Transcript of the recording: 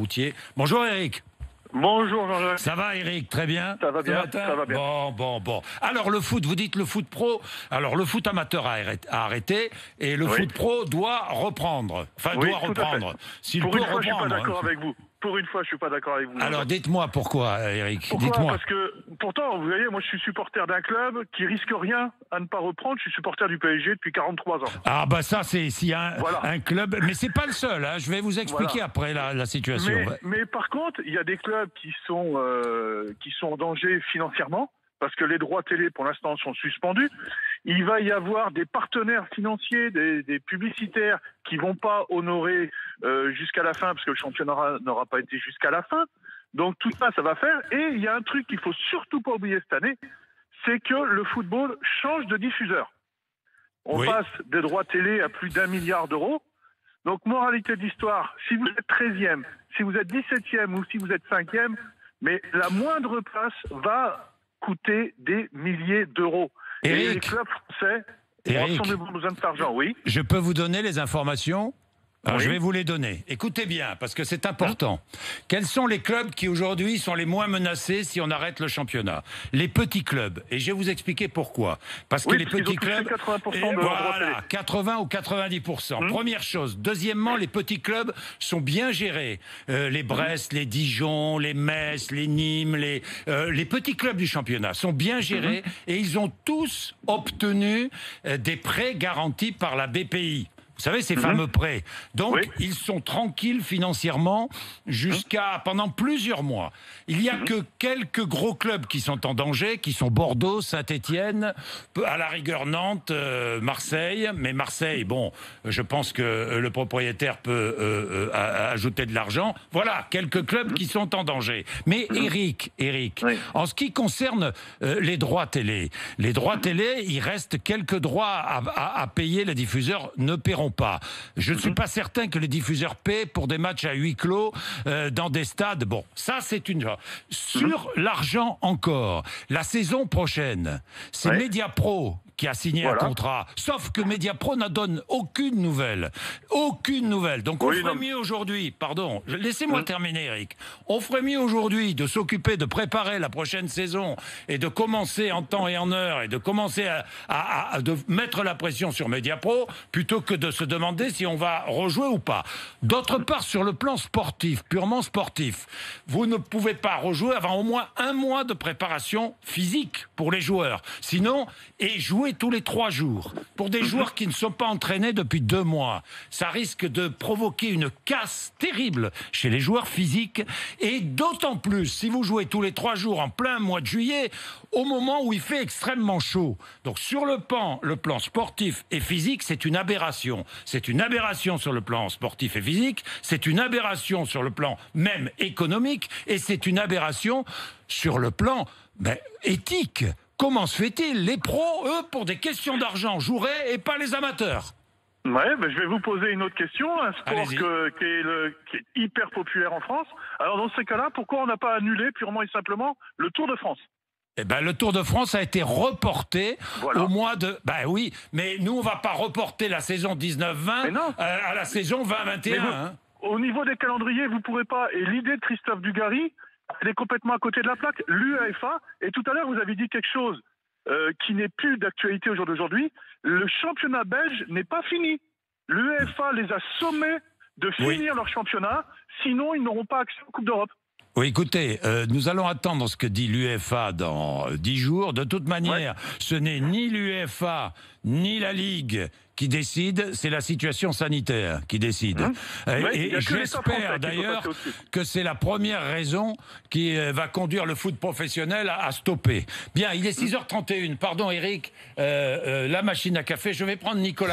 routier. Bonjour Eric. Bonjour Jean-Jacques. Ça va Eric, très bien? Ça va bien, ça va bien. Bon. Alors le foot, vous dites le foot pro. Alors le foot amateur a arrêté et le foot pro doit reprendre. Enfin, doit reprendre. S'il Pour peut une fois, reprendre. je suis pas d'accord avec vous. Pour une fois, je suis pas d'accord avec vous. Alors dites-moi pourquoi, Eric. Pourquoi? Dites-moi. Parce que pourtant, vous voyez, moi je suis supporter d'un club qui risque rien à ne pas reprendre. Je suis supporter du PSG depuis 43 ans. Ah bah ça, c'est s'il y a un club, mais c'est pas le seul. Hein. Je vais vous expliquer après la situation. Mais par contre, il y a des clubs qui sont en danger financièrement parce que les droits télé pour l'instant sont suspendus. Il va y avoir des partenaires financiers, des publicitaires qui vont pas honorer jusqu'à la fin parce que le championnat n'aura pas été jusqu'à la fin. Donc tout ça, ça va faire. Et il y a un truc qu'il faut surtout pas oublier cette année, c'est que le football change de diffuseur. On passe des droits télé à plus d'1 milliard d'euros. Donc moralité de l'histoire, si vous êtes 13e, si vous êtes 17e ou si vous êtes 5e, mais la moindre place va coûter des milliers d'euros. Eric, et les clubs français ont besoin de cet argent, oui. Je peux vous donner les informations? Alors, oui. Je vais vous les donner. Écoutez bien, parce que c'est important. Quels sont les clubs qui aujourd'hui sont les moins menacés si on arrête le championnat? Les petits clubs. Et je vais vous expliquer pourquoi. Parce que les petits clubs, 80% voilà, 80 ou 90%. Première chose. Deuxièmement, les petits clubs sont bien gérés. Les Brest, les Dijon, les Metz, les Nîmes, les petits clubs du championnat sont bien gérés et ils ont tous obtenu des prêts garantis par la BPI. Vous savez, ces fameux prêts. Donc, ils sont tranquilles financièrement pendant plusieurs mois. Il n'y a que quelques gros clubs qui sont en danger, qui sont Bordeaux, Saint-Étienne, à la rigueur Nantes, Marseille. Mais Marseille, bon, je pense que le propriétaire peut ajouter de l'argent. Voilà, quelques clubs qui sont en danger. Mais Eric, en ce qui concerne les droits télé, il reste quelques droits à payer. Les diffuseurs ne paieront pas. Je ne suis pas certain que les diffuseurs paient pour des matchs à huis clos dans des stades. Bon, ça c'est une chose. Sur l'argent encore, la saison prochaine, c'est Mediapro qui a signé un contrat. Sauf que Mediapro n'en donne aucune nouvelle. Aucune nouvelle. Donc on ferait mieux aujourd'hui, pardon, laissez-moi terminer Eric, on ferait mieux aujourd'hui de s'occuper de préparer la prochaine saison et de commencer en temps et en heure et de commencer à mettre la pression sur Mediapro plutôt que de se demander si on va rejouer ou pas. D'autre part, sur le plan sportif, purement sportif, vous ne pouvez pas rejouer avant au moins 1 mois de préparation physique pour les joueurs. Sinon, et jouer tous les 3 jours. Pour des joueurs qui ne sont pas entraînés depuis 2 mois, ça risque de provoquer une casse terrible chez les joueurs physiques. Et d'autant plus, si vous jouez tous les 3 jours en plein mois de juillet, au moment où il fait extrêmement chaud. Donc sur le plan sportif et physique, c'est une aberration. C'est une aberration sur le plan sportif et physique, c'est une aberration sur le plan même économique, et c'est une aberration sur le plan éthique. Comment se fait-il? Les pros, eux, pour des questions d'argent, joueraient et pas les amateurs. Je vais vous poser une autre question. Un sport qui est hyper populaire en France. Alors dans ces cas-là, pourquoi on n'a pas annulé purement et simplement le Tour de France? Le Tour de France a été reporté au mois de... oui, mais nous, on va pas reporter la saison 19-20 à la saison 20-21. Au niveau des calendriers, vous pourrez pas. Et l'idée de Christophe Dugarry, elle est complètement à côté de la plaque. L'UEFA, et tout à l'heure, vous avez dit quelque chose qui n'est plus d'actualité au jour d'aujourd'hui. Le championnat belge n'est pas fini. L'UEFA les a sommés de finir leur championnat, sinon ils n'auront pas accès aux Coupes d'Europe. Oui, écoutez, nous allons attendre ce que dit l'UEFA dans 10 jours. De toute manière, ce n'est ni l'UEFA ni la Ligue qui décide, c'est la situation sanitaire qui décide. Et j'espère d'ailleurs que c'est la première raison qui va conduire le foot professionnel à stopper. Bien, il est 6h31. Pardon Eric, la machine à café, je vais prendre Nicolas.